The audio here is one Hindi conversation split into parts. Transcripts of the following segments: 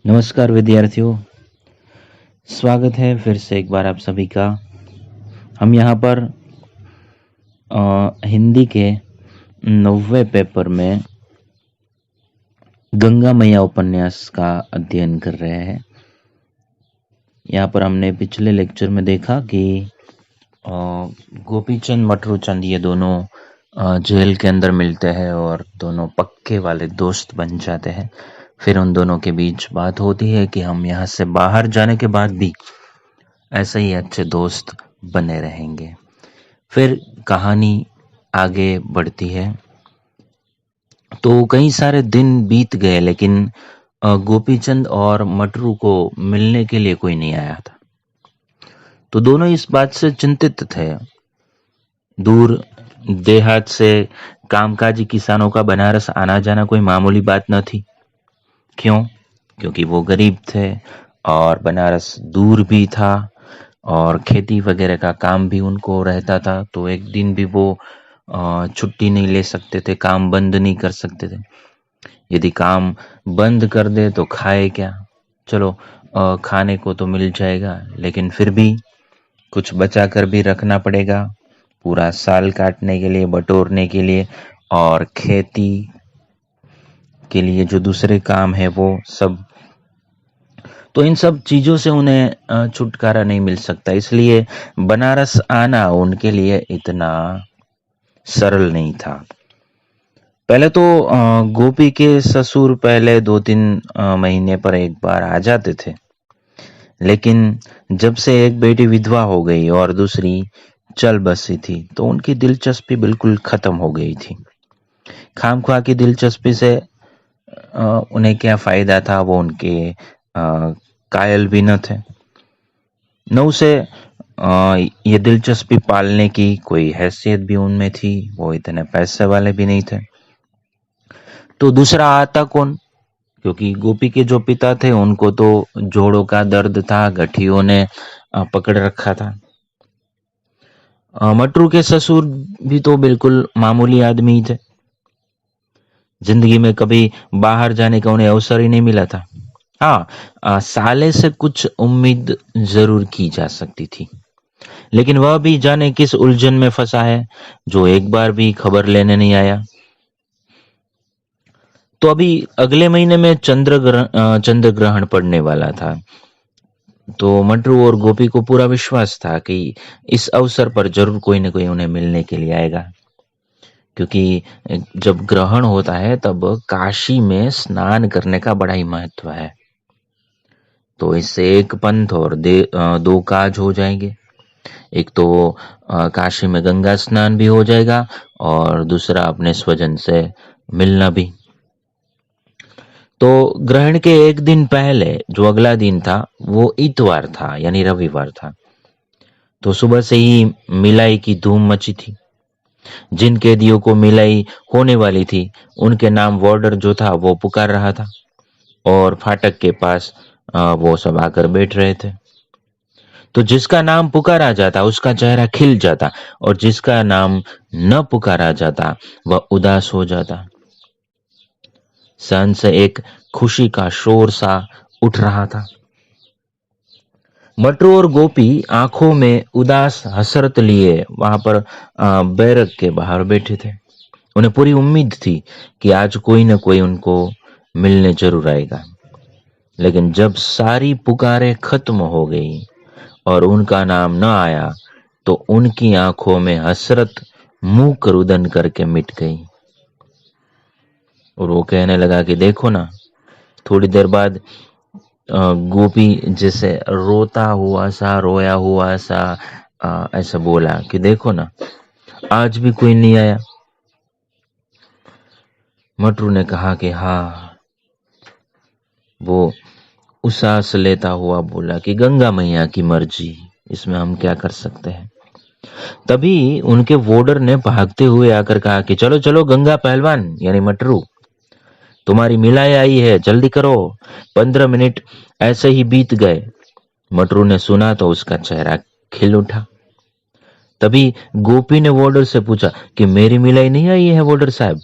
नमस्कार विद्यार्थियों, स्वागत है फिर से एक बार आप सभी का। हम यहाँ पर हिंदी के 90वें पेपर में गंगा मैया उपन्यास का अध्ययन कर रहे हैं। यहाँ पर हमने पिछले लेक्चर में देखा कि गोपीचंद मटरूचंद ये दोनों जेल के अंदर मिलते हैं और दोनों पक्के वाले दोस्त बन जाते हैं। फिर उन दोनों के बीच बात होती है कि हम यहाँ से बाहर जाने के बाद भी ऐसे ही अच्छे दोस्त बने रहेंगे। फिर कहानी आगे बढ़ती है। तो कई सारे दिन बीत गए, लेकिन गोपीचंद और मटरू को मिलने के लिए कोई नहीं आया था। तो दोनों इस बात से चिंतित थे। दूर देहात से कामकाजी किसानों का बनारस आना जाना कोई मामूली बात न थी। क्यों? क्योंकि वो गरीब थे और बनारस दूर भी था और खेती वगैरह का काम भी उनको रहता था। तो एक दिन भी वो छुट्टी नहीं ले सकते थे, काम बंद नहीं कर सकते थे। यदि काम बंद कर दे तो खाए क्या? चलो खाने को तो मिल जाएगा, लेकिन फिर भी कुछ बचा कर भी रखना पड़ेगा पूरा साल काटने के लिए, बटोरने के लिए, और खेती के लिए जो दूसरे काम है वो सब। तो इन सब चीजों से उन्हें छुटकारा नहीं मिल सकता, इसलिए बनारस आना उनके लिए इतना सरल नहीं था। पहले तो गोपी के ससुर पहले 2-3 महीने पर एक बार आ जाते थे, लेकिन जब से एक बेटी विधवा हो गई और दूसरी चल बसी थी तो उनकी दिलचस्पी बिल्कुल खत्म हो गई थी। खामख्वाह की दिलचस्पी से उन्हें क्या फायदा था? वो उनके कायल भी न थे, न उसे ये दिलचस्पी पालने की कोई हैसियत भी उनमें थी। वो इतने पैसे वाले भी नहीं थे। तो दूसरा आता कौन? क्योंकि गोपी के जो पिता थे उनको तो जोड़ों का दर्द था, गठियों ने पकड़ रखा था। मटरू के ससुर भी तो बिल्कुल मामूली आदमी थे। जिंदगी में कभी बाहर जाने का उन्हें अवसर ही नहीं मिला था। हाँ, साले से कुछ उम्मीद जरूर की जा सकती थी, लेकिन वह भी जाने किस उलझन में फंसा है जो एक बार भी खबर लेने नहीं आया। तो अभी अगले महीने में चंद्र ग्रहण पड़ने वाला था। तो मटरू और गोपी को पूरा विश्वास था कि इस अवसर पर जरूर कोई न कोई उन्हें मिलने के लिए आएगा, क्योंकि जब ग्रहण होता है तब काशी में स्नान करने का बड़ा ही महत्व है। तो इससे एक पंथ और दो काज हो जाएंगे। एक तो काशी में गंगा स्नान भी हो जाएगा और दूसरा अपने स्वजन से मिलना भी। तो ग्रहण के एक दिन पहले जो अगला दिन था वो इतवार था, यानी रविवार था। तो सुबह से ही मिलाई की धूम मची थी। जिन कैदियों को मिलाई होने वाली थी उनके नाम वार्डर जो था वो पुकार रहा था और फाटक के पास वो सब आकर बैठ रहे थे। तो जिसका नाम पुकारा जाता उसका चेहरा खिल जाता और जिसका नाम न पुकारा जाता वह उदास हो जाता। सहन से एक खुशी का शोर सा उठ रहा था। मटरू और गोपी आंखों में उदास हसरत लिए वहां पर बैरक के बाहर बैठे थे। उन्हें पूरी उम्मीद थी कि आज कोई न कोई उनको मिलने जरूर आएगा। लेकिन जब सारी पुकारें खत्म हो गई और उनका नाम न आया तो उनकी आंखों में हसरत मुंह रुदन करके मिट गई और वो कहने लगा कि देखो ना। थोड़ी देर बाद गोपी जैसे रोया हुआ सा ऐसा बोला कि देखो ना, आज भी कोई नहीं आया। मटरू ने कहा कि हाँ। वो उसास लेता हुआ बोला कि गंगा मैया की मर्जी, इसमें हम क्या कर सकते हैं। तभी उनके वोडर ने भागते हुए आकर कहा कि चलो चलो गंगा पहलवान यानी मटरू, तुम्हारी मिलाई आई है, जल्दी करो। 15 मिनट ऐसे ही बीत गए। मटरू ने सुना तो उसका चेहरा खिल उठा। तभी गोपी ने वोडर से पूछा कि मेरी मिलाई नहीं आई है वोडर साहब?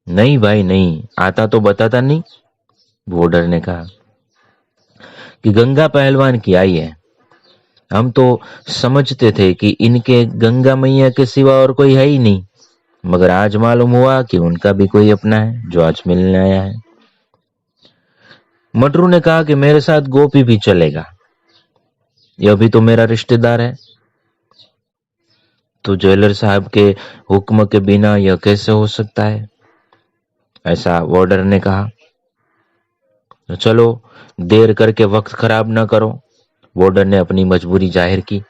नहीं भाई नहीं, आता तो बताता नहीं। वॉर्डर ने कहा कि गंगा पहलवान की आई है। हम तो समझते थे कि इनके गंगा मैया के सिवा और कोई है ही नहीं, मगर आज मालूम हुआ कि उनका भी कोई अपना है जो आज मिलने आया है। मटरू ने कहा कि मेरे साथ गोपी भी चलेगा, यह भी तो मेरा रिश्तेदार है। तो जेलर साहब के हुक्म के बिना यह कैसे हो सकता है, ऐसा वार्डर ने कहा। तो चलो, देर करके वक्त खराब ना करो, वार्डर ने अपनी मजबूरी जाहिर की।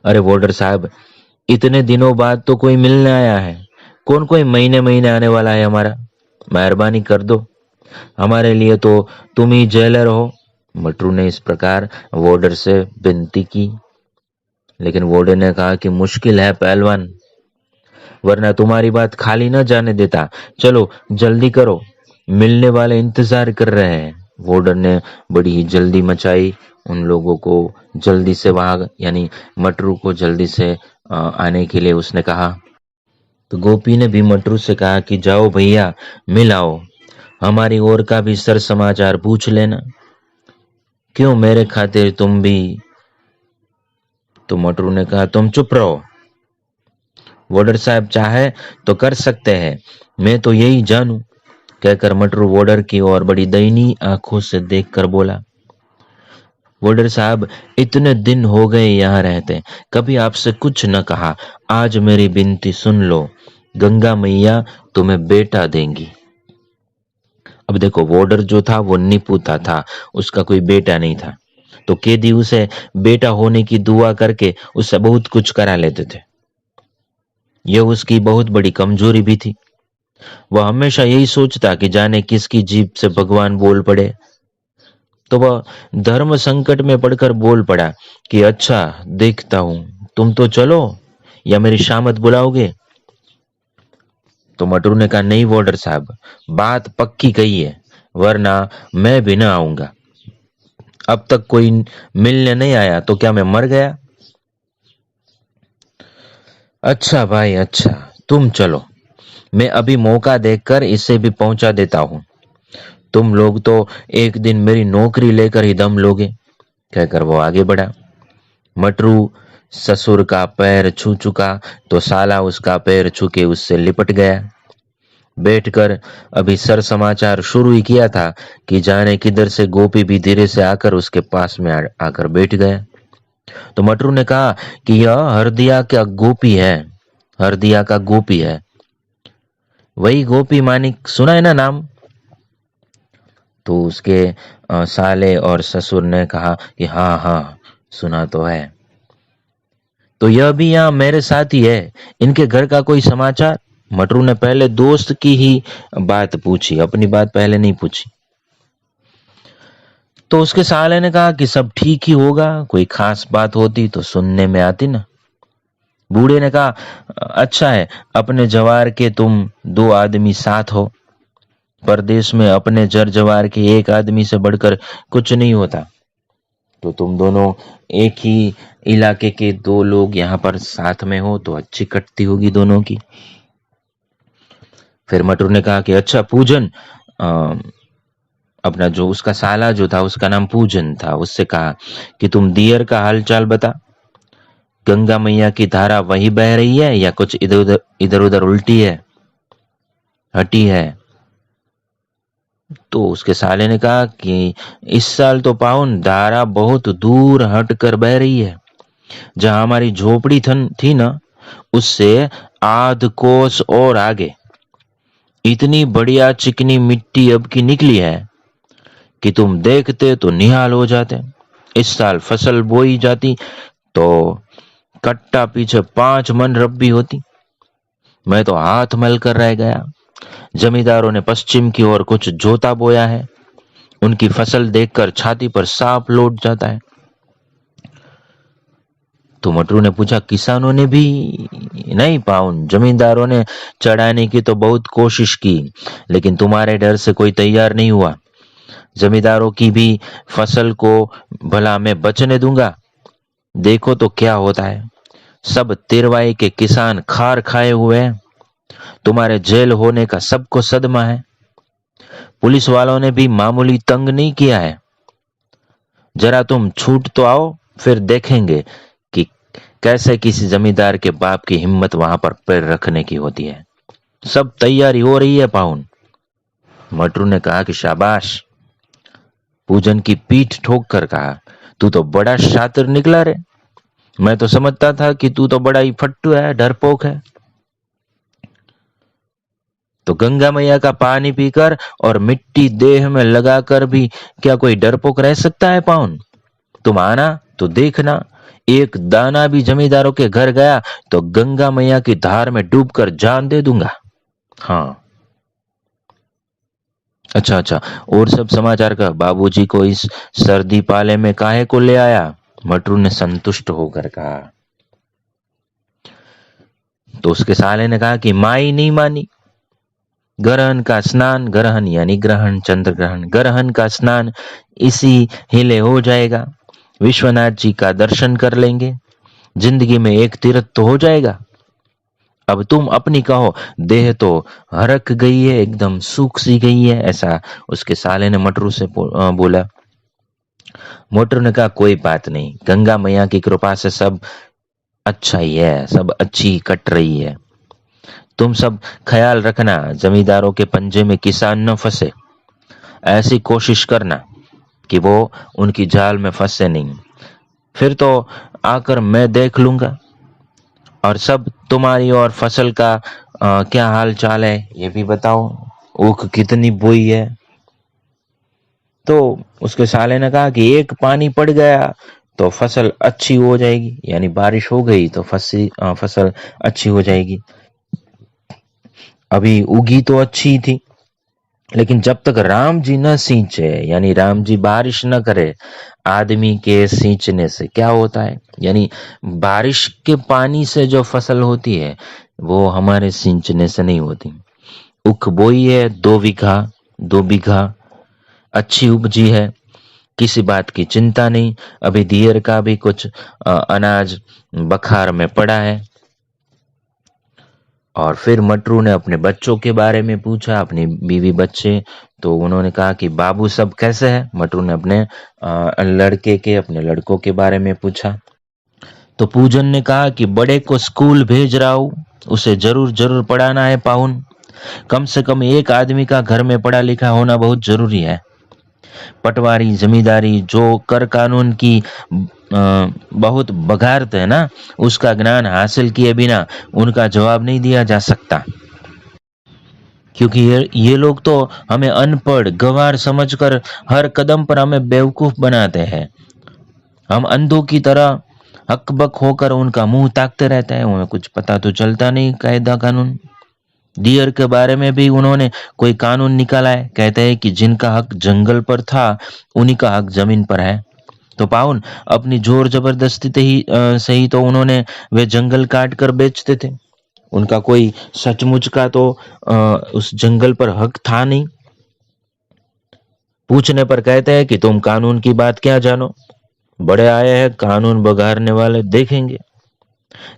अरे वार्डर साहब, इतने दिनों बाद तो कोई मिलने आया है, कौन कोई महीने महीने आने वाला है हमारा, मेहरबानी कर दो, हमारे लिए तो तुम ही जेलर हो। मटरू ने इस प्रकार वार्डर से विनती की, लेकिन वार्डर ने कहा कि मुश्किल है पहलवान, वरना तुम्हारी बात खाली न जाने देता। चलो जल्दी करो, मिलने वाले इंतजार कर रहे हैं। वार्डर ने बड़ी ही जल्दी मचाई, उन लोगों को जल्दी से वहां यानी मटरू को जल्दी से आने के लिए उसने कहा। तो गोपी ने भी मटरू से कहा कि जाओ भैया, मिल आओ, हमारी ओर का भी सर समाचार पूछ लेना, क्यों मेरे खातिर तुम भी। तो मटरू ने कहा तुम चुप रहो, वार्डर साहब चाहे तो कर सकते हैं, मैं तो यही जानू, कहकर मटरू वार्डर की ओर बड़ी दयनीय आंखों से देखकर बोला। वार्डर साहब, इतने दिन हो गए यहाँ रहते, कभी आपसे कुछ न कहा, आज मेरी विनती सुन लो, गंगा मैया तुम्हें बेटा देंगी। अब देखो, वार्डर जो था वो निपुता था, उसका कोई बेटा नहीं था, तो कैदी उसे बेटा होने की दुआ करके उससे बहुत कुछ करा लेते थे। यह उसकी बहुत बड़ी कमजोरी भी थी। वह हमेशा यही सोचता कि जाने किसकी जीभ से भगवान बोल पड़े। तो वह धर्म संकट में पड़कर बोल पड़ा कि अच्छा देखता हूं, तुम तो चलो या मेरी शामत बुलाओगे। तो मटरू ने कहा नहीं वार्डर साहब, बात पक्की कही है, वरना मैं भी ना आऊंगा। अब तक कोई मिलने नहीं आया तो क्या मैं मर गया। अच्छा भाई अच्छा, तुम चलो, मैं अभी मौका देखकर इसे भी पहुंचा देता हूं, तुम लोग तो एक दिन मेरी नौकरी लेकर ही दम लोगे, कहकर वो आगे बढ़ा। मटरू ससुर का पैर छू चुका तो साला उसका पैर छू के उससे लिपट गया। बैठकर अभी सर समाचार शुरू ही किया था कि जाने किधर से गोपी भी धीरे से आकर उसके पास में आकर बैठ गया। तो मटरू ने कहा कि यह हरदिया का गोपी है, हरदिया का गोपी है, वही गोपी मानिक सुना है ना नाम। तो उसके साले और ससुर ने कहा कि हाँ हाँ सुना तो है। तो यह भी यहाँ मेरे साथ ही है, इनके घर का कोई समाचार। मटरू ने पहले दोस्त की ही बात पूछी, अपनी बात पहले नहीं पूछी। तो उसके साले ने कहा कि सब ठीक ही होगा, कोई खास बात होती तो सुनने में आती ना। बूढ़े ने कहा अच्छा है, अपने जवार के तुम दो आदमी साथ हो, परदेश में अपने जर जवार के एक आदमी से बढ़कर कुछ नहीं होता, तो तुम दोनों एक ही इलाके के दो लोग यहाँ पर साथ में हो तो अच्छी कटती होगी दोनों की। फिर मटरू ने कहा कि अच्छा पूजन, अपना जो उसका साला जो था उसका नाम पूजन था, उससे कहा कि तुम दियर का हालचाल बता, गंगा मैया की धारा वही बह रही है या कुछ इधर उधर उल्टी है, हटी है। तो उसके साले ने कहा कि इस साल तो पाउन धारा बहुत दूर हट कर बह रही है, जहां हमारी झोपड़ी थी ना, उससे आध कोस और आगे इतनी बढ़िया चिकनी मिट्टी अब की निकली है कि तुम देखते तो निहाल हो जाते। इस साल फसल बोई जाती तो कट्टा पीछे 5 मन रब्बी होती, मैं तो हाथ मल कर रह गया। जमींदारों ने पश्चिम की ओर कुछ जोता बोया है, उनकी फसल देखकर छाती पर सांप लौट जाता है। तो मटरू ने पूछा किसानों ने भी नहीं पाउन, जमींदारों ने चढ़ाने की तो बहुत कोशिश की, लेकिन तुम्हारे डर से कोई तैयार नहीं हुआ। जमींदारों की भी फसल को भला मैं बचने दूंगा, देखो तो क्या होता है, सब तिरवाई के किसान खार खाए हुए हैं, तुम्हारे जेल होने का सबको सदमा है। पुलिस वालों ने भी मामूली तंग नहीं किया है। जरा तुम छूट तो आओ, फिर देखेंगे कि कैसे किसी जमींदार के बाप की हिम्मत वहां पर पैर रखने की होती है। सब तैयारी हो रही है पाउन। मटरू ने कहा कि शाबाश। पूजन की पीठ ठोक कर कहा, तू तो बड़ा शातिर निकला रे। मैं तो समझता था कि तू तो बड़ा ही फट्टू है, डरपोक है। तो गंगा मैया का पानी पीकर और मिट्टी देह में लगाकर भी क्या कोई डरपोक रह सकता है पाउन? तुम आना तो देखना, एक दाना भी जमींदारों के घर गया तो गंगा मैया की धार में डूबकर जान दे दूंगा। हाँ, अच्छा अच्छा। और सब समाचार का बाबूजी को इस सर्दी पाले में काहे को ले आया? मटरू ने संतुष्ट होकर कहा। तो उसके साले ने कहा कि माई नहीं मानी। ग्रहण का स्नान, ग्रहण यानी ग्रहण, चंद्र ग्रहण, ग्रहण का स्नान इसी हिले हो जाएगा। विश्वनाथ जी का दर्शन कर लेंगे, जिंदगी में एक तीर्थ तो हो जाएगा। अब तुम अपनी कहो, देह तो हरक गई है, एकदम सूख सी गई है, ऐसा उसके साले ने मटरू से बोला। मोटर ने कहा कोई बात नहीं, गंगा मैया की कृपा से सब अच्छा ही है, सब अच्छी कट रही है। तुम सब ख्याल रखना, जमींदारों के पंजे में किसान न फंसे। ऐसी कोशिश करना कि वो उनकी जाल में फंसे नहीं। फिर तो आकर मैं देख लूंगा। और सब तुम्हारी और फसल का क्या हाल चाल है ये भी बताओ। ऊख कितनी बोई है? तो उसके साले ने कहा कि एक पानी पड़ गया तो फसल अच्छी हो जाएगी, यानी बारिश हो गई तो फसल अच्छी हो जाएगी। अभी उगी तो अच्छी थी, लेकिन जब तक राम जी न सींचे, यानी राम जी बारिश न करे, आदमी के सींचने से क्या होता है, यानी बारिश के पानी से जो फसल होती है वो हमारे सींचने से नहीं होती। उख बोई है 2 बीघा, 2 बीघा अच्छी उपजी है, किसी बात की चिंता नहीं। अभी दियर का भी कुछ अनाज बखार में पड़ा है। और फिर मटरू ने अपने बच्चों के बारे में पूछा, अपनी बीवी बच्चे। तो उन्होंने कहा कि बाबू सब कैसे हैं? मटरू ने अपने अपने लड़कों के बारे में पूछा। तो पूजन ने कहा कि बड़े को स्कूल भेज रहा हूं, उसे जरूर जरूर पढ़ाना है पाउन। कम से कम एक आदमी का घर में पढ़ा लिखा होना बहुत जरूरी है। पटवारी, जमींदारी जो कर कानून की बहुत बघारत है ना, उसका ज्ञान हासिल किए बिना उनका जवाब नहीं दिया जा सकता। क्योंकि ये लोग तो हमें अनपढ़ गंवार समझकर हर कदम पर हमें बेवकूफ बनाते हैं। हम अंधों की तरह हकबक होकर उनका मुंह ताकते रहते हैं, उन्हें कुछ पता तो चलता नहीं कायदा कानून। डियर के बारे में भी उन्होंने कोई कानून निकाला है, कहते हैं कि जिनका हक जंगल पर था उन्हीं का हक जमीन पर है। तो पाउन अपनी जोर जबरदस्ती से ही तो उन्होंने वे जंगल काट कर बेचते थे। उनका कोई सचमुच का तो उस जंगल पर हक था नहीं। पूछने पर कहते हैं कि तुम कानून की बात क्या जानो, बड़े आए हैं कानून बगाड़ने वाले, देखेंगे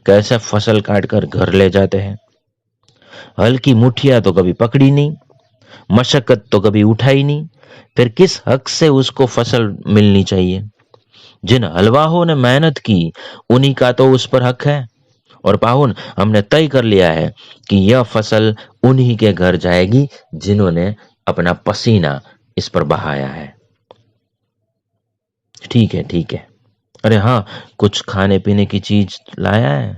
कैसे फसल काट कर घर ले जाते हैं। हल की मुठिया तो कभी पकड़ी नहीं, मशक्कत तो कभी उठाई नहीं, फिर किस हक से उसको फसल मिलनी चाहिए? जिन हलवाहों ने मेहनत की उन्हीं का तो उस पर हक है। और पाहुन हमने तय कर लिया है कि यह फसल उन्हीं के घर जाएगी जिन्होंने अपना पसीना इस पर बहाया है। ठीक है, ठीक है। अरे हाँ, कुछ खाने पीने की चीज लाया है?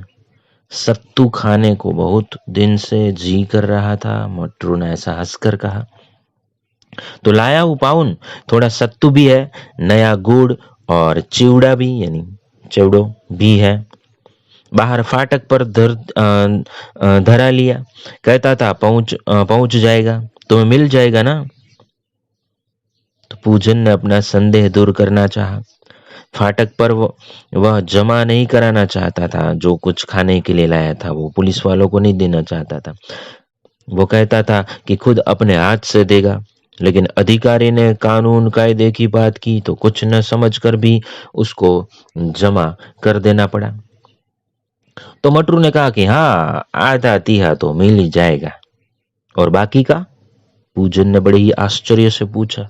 सत्तू खाने को बहुत दिन से जी कर रहा था, मोटरू ने ऐसा हंसकर कहा। तो लाया हूं पाउन, थोड़ा सत्तू भी है, नया गुड़ और चिवड़ा भी, यानी चिवड़ो भी है। बाहर फाटक पर धरा लिया, कहता था पहुंच जाएगा, तुम्हें मिल जाएगा ना? तो पूजन ने अपना संदेह दूर करना चाहा। फाटक पर वह जमा नहीं कराना चाहता था, जो कुछ खाने के लिए लाया था वो पुलिस वालों को नहीं देना चाहता था। वो कहता था कि खुद अपने हाथ से देगा, लेकिन अधिकारी ने कानून कायदे की बात की तो कुछ न समझकर भी उसको जमा कर देना पड़ा। तो मटरू ने कहा कि हाँ, आधा तिहा तो मिल ही जाएगा, और बाकी का? पूजन ने बड़े ही आश्चर्य से पूछा।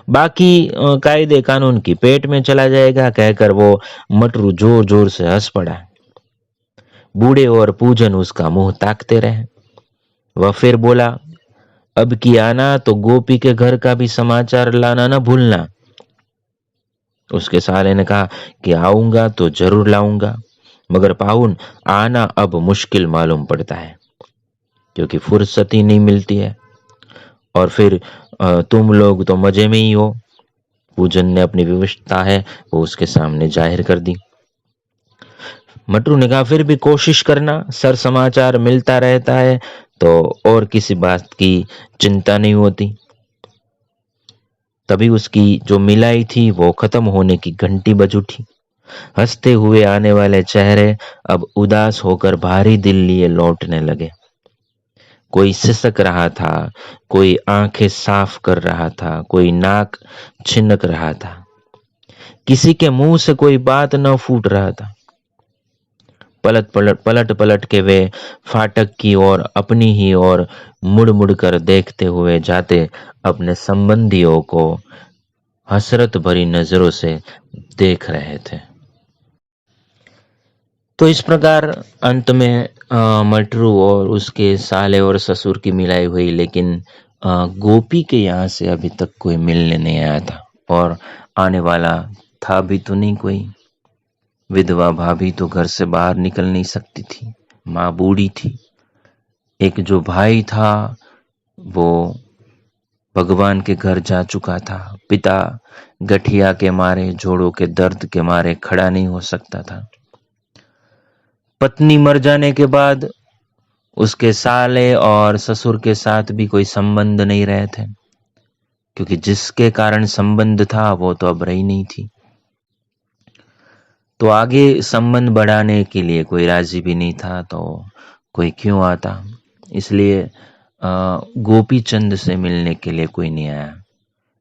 बाकी कायदे कानून की पेट में चला जाएगा कहकर वो मटरू जोर जोर से हंस पड़ा। बूढ़े और पूजन उसका मुंह ताकते रहे। वह फिर बोला, अब की आना तो गोपी के घर का भी समाचार लाना ना भूलना। उसके साले ने कहा कि आऊंगा तो जरूर लाऊंगा, मगर पाहुन आना अब मुश्किल मालूम पड़ता है क्योंकि फुर्सत ही नहीं मिलती है, और फिर तुम लोग तो मजे में ही हो। पूजन ने अपनी विवशता है वो उसके सामने जाहिर कर दी। मटरू ने कहा, फिर भी कोशिश करना, सर समाचार मिलता रहता है तो और किसी बात की चिंता नहीं होती। तभी उसकी जो मिलाई थी वो खत्म होने की घंटी बज उठी। हंसते हुए आने वाले चेहरे अब उदास होकर भारी दिल लिए लौटने लगे। कोई सिसक रहा था, कोई आंखें साफ कर रहा था, कोई नाक छिनक रहा था, किसी के मुंह से कोई बात न फूट रहा था। पलट पलट के वे फाटक की ओर अपनी ही ओर मुड़ मुड़ कर देखते हुए जाते अपने संबंधियों को हसरत भरी नजरों से देख रहे थे। तो इस प्रकार अंत में मटरू और उसके साले और ससुर की मिलाई हुई, लेकिन गोपी के यहाँ से अभी तक कोई मिलने नहीं आया था, और आने वाला था भी तो नहीं कोई। विधवा भाभी तो घर से बाहर निकल नहीं सकती थी, माँ बूढ़ी थी। एक जो भाई था वो भगवान के घर जा चुका था। पिता गठिया के मारे, जोड़ों के दर्द के मारे खड़ा नहीं हो सकता था। पत्नी मर जाने के बाद उसके साले और ससुर के साथ भी कोई संबंध नहीं रहे थे, क्योंकि जिसके कारण संबंध था वो तो अब रही नहीं थी। तो आगे संबंध बढ़ाने के लिए कोई राजी भी नहीं था, तो कोई क्यों आता। इसलिए गोपी चंद से मिलने के लिए कोई नहीं आया।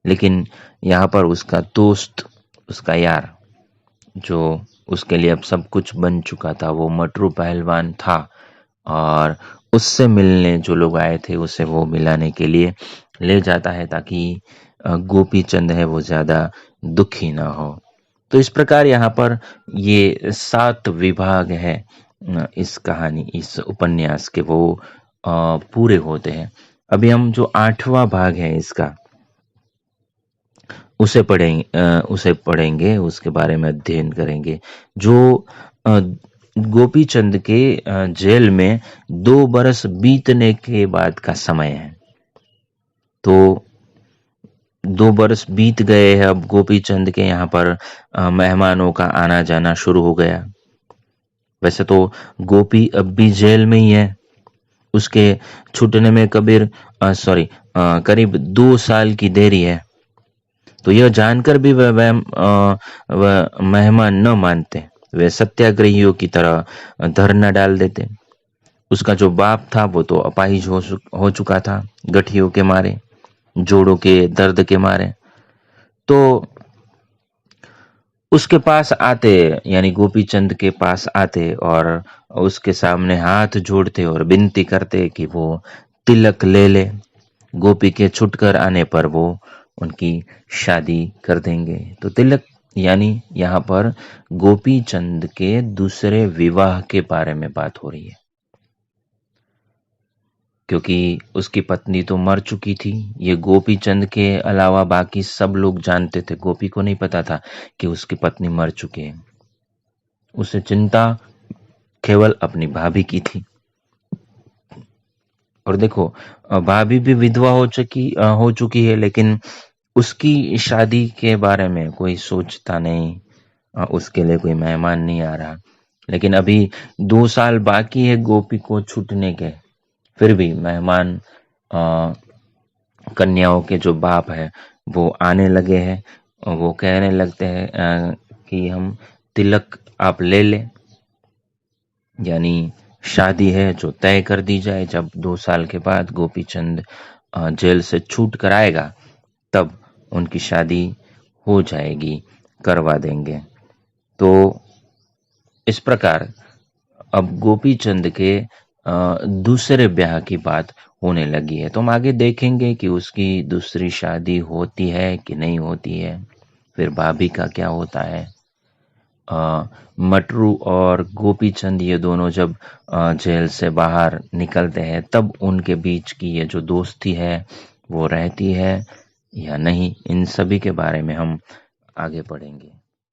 लेकिन यहाँ पर उसका दोस्त, उसका यार, जो उसके लिए अब सब कुछ बन चुका था, वो मटरू पहलवान था, और उससे मिलने जो लोग आए थे उसे वो मिलाने के लिए ले जाता है, ताकि गोपी चंद है वो ज्यादा दुखी ना हो। तो इस प्रकार यहाँ पर ये 7 विभाग है इस कहानी, इस उपन्यास के, वो पूरे होते हैं। अभी हम जो 8वां भाग है इसका उसे पढ़ेंगे, उसके बारे में अध्ययन करेंगे, जो गोपी चंद के जेल में 2 बरस बीतने के बाद का समय है। तो 2 बरस बीत गए हैं, अब गोपी चंद के यहाँ पर मेहमानों का आना जाना शुरू हो गया। वैसे तो गोपी अब भी जेल में ही है। उसके छूटने में करीब 2 साल की देरी है। तो यह जानकर भी वह मेहमान न मानते, वे सत्याग्रहियों की तरह धरना डाल देते। उसका जो बाप था वो तो अपाहिज हो चुका था, गठियों के मारे, जोड़ों के दर्द के मारे। तो उसके पास आते, यानी गोपी चंद के पास आते और उसके सामने हाथ जोड़ते और विनती करते कि वो तिलक ले ले। गोपी के छुटकर आने पर वो उनकी शादी कर देंगे। तो तिलक यानी यहाँ पर गोपी चंद के दूसरे विवाह के बारे में बात हो रही है, क्योंकि उसकी पत्नी तो मर चुकी थी। ये गोपी चंद के अलावा बाकी सब लोग जानते थे, गोपी को नहीं पता था कि उसकी पत्नी मर चुकी है। उसे चिंता केवल अपनी भाभी की थी। और देखो, भाभी भी विधवा हो चुकी है, लेकिन उसकी शादी के बारे में कोई सोचता नहीं, उसके लिए कोई मेहमान नहीं आ रहा। लेकिन अभी 2 साल बाकी है गोपी को छूटने के, फिर भी मेहमान, कन्याओं के जो बाप है वो आने लगे हैं। वो कहने लगते हैं कि हम तिलक आप ले लें, यानी शादी है जो तय कर दी जाए। जब 2 साल के बाद गोपी चंद जेल से छूट कर आएगा तब उनकी शादी हो जाएगी, करवा देंगे। तो इस प्रकार अब गोपी चंद के दूसरे ब्याह की बात होने लगी है। तो हम आगे देखेंगे कि उसकी दूसरी शादी होती है कि नहीं होती है, फिर भाभी का क्या होता है। मटरू और गोपी चंद ये दोनों जब जेल से बाहर निकलते हैं तब उनके बीच की ये जो दोस्ती है वो रहती है या नहीं, इन सभी के बारे में हम आगे पढ़ेंगे।